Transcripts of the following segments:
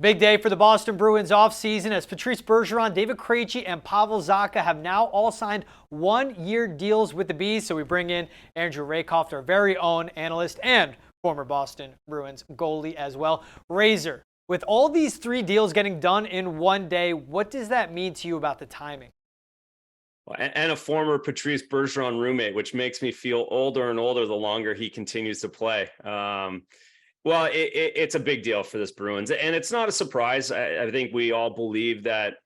Big day for the Boston Bruins offseason as Patrice Bergeron, David Krejci, and Pavel Zacha have now all signed one-year deals with the Bees. So we bring in Andrew Raycroft, our very own analyst and former Boston Bruins goalie as well. Razor, with all these three deals getting done in one day, what does that mean to you about the timing? And a former Patrice Bergeron roommate, which makes me feel older and older the longer he continues to play. It's a big deal for this Bruins, and it's not a surprise. I think we all believe that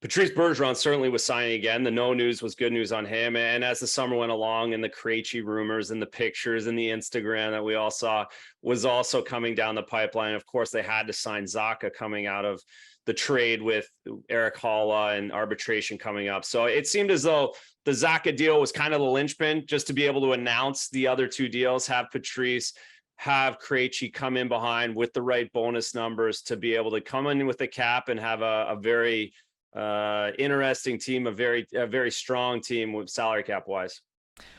Patrice Bergeron certainly was signing again. The no news was good news on him. And as the summer went along and the Krejci rumors and the pictures and the Instagram that we all saw was also coming down the pipeline, of course, they had to sign Zacha coming out of the trade with Eric Halla and arbitration coming up. So it seemed as though the Zacha deal was kind of the linchpin just to be able to announce the other two deals, have Patrice, have Krejci come in behind with the right bonus numbers to be able to come in with the cap and have a very interesting team, a very strong team with salary cap wise.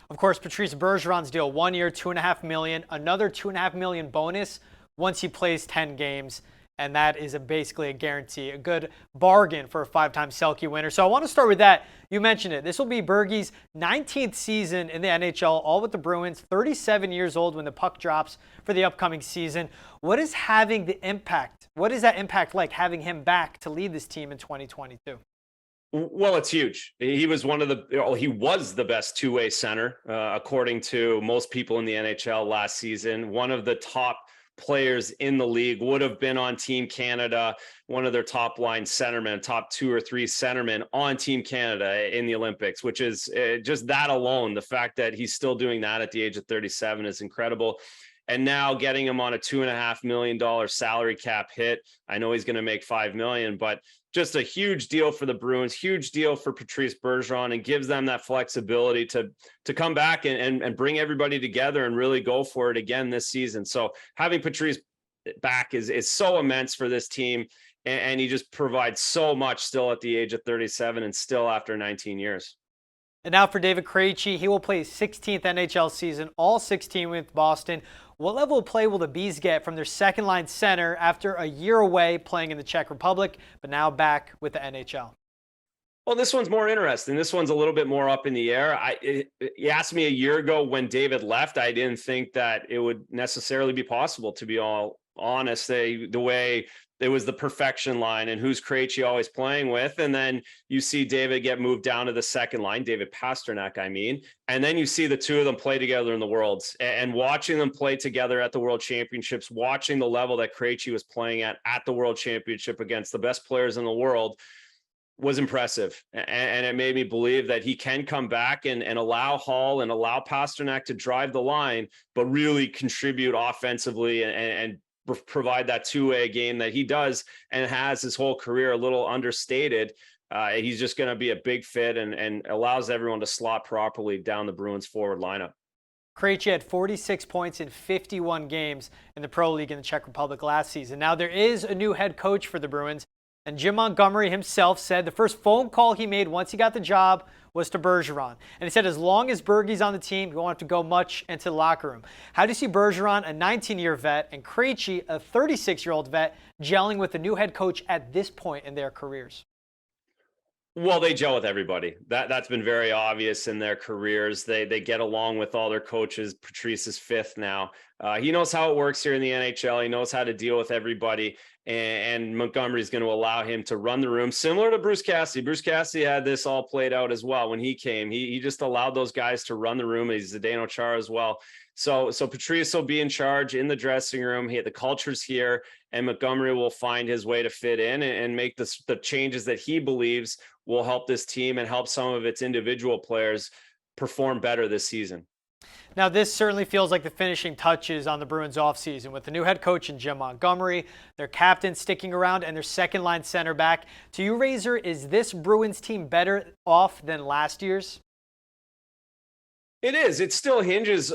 Of course, Patrice Bergeron's deal, 1 year, $2.5 million, another $2.5 million bonus once he plays 10 games. And that is basically a guarantee, a good bargain for a five-time Selke winner. So I want to start with that. You mentioned it. This will be Bergie's 19th season in the NHL, all with the Bruins, 37 years old when the puck drops for the upcoming season. What is having the impact? What is that impact like, having him back to lead this team in 2022? Well, it's huge. He was he was the best two-way center, according to most people in the NHL last season. One of the top players in the league, would have been on Team Canada, one of their top line centermen, top 2 or 3 centermen on Team Canada in the Olympics, which is just that alone. The fact that he's still doing that at the age of 37 is incredible. And now getting him on a $2.5 million salary cap hit. I know he's going to make $5 million, but just a huge deal for the Bruins, huge deal for Patrice Bergeron, and gives them that flexibility to come back and bring everybody together and really go for it again this season. So having Patrice back is so immense for this team, and he just provides so much still at the age of 37 and still after 19 years. And now for David Krejci, he will play his 16th NHL season, all 16 with Boston. What level of play will the Bees get from their second-line center after a year away playing in the Czech Republic, but now back with the NHL? Well, this one's more interesting. This one's a little bit more up in the air. You asked me a year ago when David left, I didn't think that it would necessarily be possible, to be all honest. The way it was the perfection line and who's Krejci always playing with. And then you see David get moved down to the second line, David Pastrnak, I mean. And then you see the two of them play together in the Worlds, and watching them play together at the World Championships, watching the level that Krejci was playing at the World Championship against the best players in the world was impressive. And it made me believe that he can come back and allow Hall and allow Pastrnak to drive the line, but really contribute offensively and provide that two-way game that he does and has his whole career a little understated. He's just going to be a big fit and allows everyone to slot properly down the Bruins forward lineup. Krejci had 46 points in 51 games in the Pro League in the Czech Republic last season. Now there is a new head coach for the Bruins, and Jim Montgomery himself said the first phone call he made once he got the job was to Bergeron. And he said as long as Bergie's on the team, he won't have to go much into the locker room. How do you see Bergeron, a 19-year vet, and Krejci, a 36-year-old vet, gelling with the new head coach at this point in their careers? Well, they gel with everybody. That's been very obvious in their careers. They get along with all their coaches. Patrice is 5th now. He knows how it works here in the NHL. He knows how to deal with everybody. And Montgomery is going to allow him to run the room, similar to Bruce Cassidy. Bruce Cassidy had this all played out as well when he came. He just allowed those guys to run the room. He's Zdeno Chara as well. So Patrice will be in charge in the dressing room. The culture's here, and Montgomery will find his way to fit in and make the changes that he believes will help this team and help some of its individual players perform better this season. Now, this certainly feels like the finishing touches on the Bruins offseason with the new head coach in Jim Montgomery, their captain sticking around, and their second-line center back. To you, Razor, is this Bruins team better off than last year's? It is. It still hinges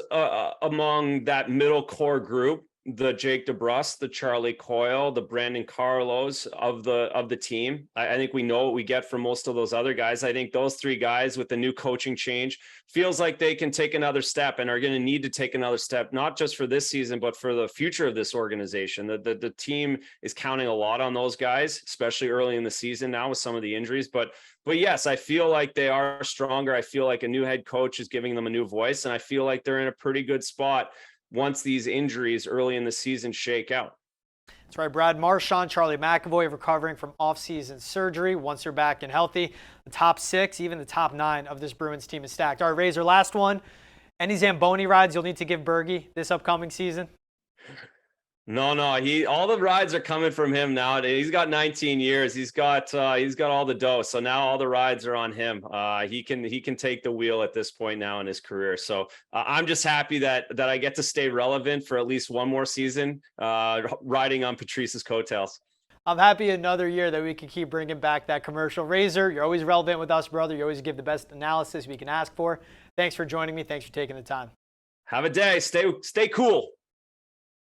among that middle core group. the Jake DeBrusk, the Charlie Coyle, the Brandon Carlos of the team. I think we know what we get from most of those other guys. I think those three guys with the new coaching change feels like they can take another step and are going to need to take another step, not just for this season, but for the future of this organization. The team is counting a lot on those guys, especially early in the season now with some of the injuries. But yes, I feel like they are stronger. I feel like a new head coach is giving them a new voice, and I feel like they're in a pretty good spot once these injuries early in the season shake out. That's right. Brad Marchand, Charlie McAvoy recovering from off-season surgery. Once they're back and healthy, the top 6, even the top 9 of this Bruins team is stacked. All right, Razor, last one. Any Zamboni rides you'll need to give Bergie this upcoming season? No, all the rides are coming from him now. He's got 19 years. He's got all the dough. So now all the rides are on him. He can take the wheel at this point now in his career. So I'm just happy that I get to stay relevant for at least one more season, riding on Patrice's coattails. I'm happy another year that we can keep bringing back that commercial. Razor, you're always relevant with us, brother. You always give the best analysis we can ask for. Thanks for joining me. Thanks for taking the time. Have a day. Stay cool.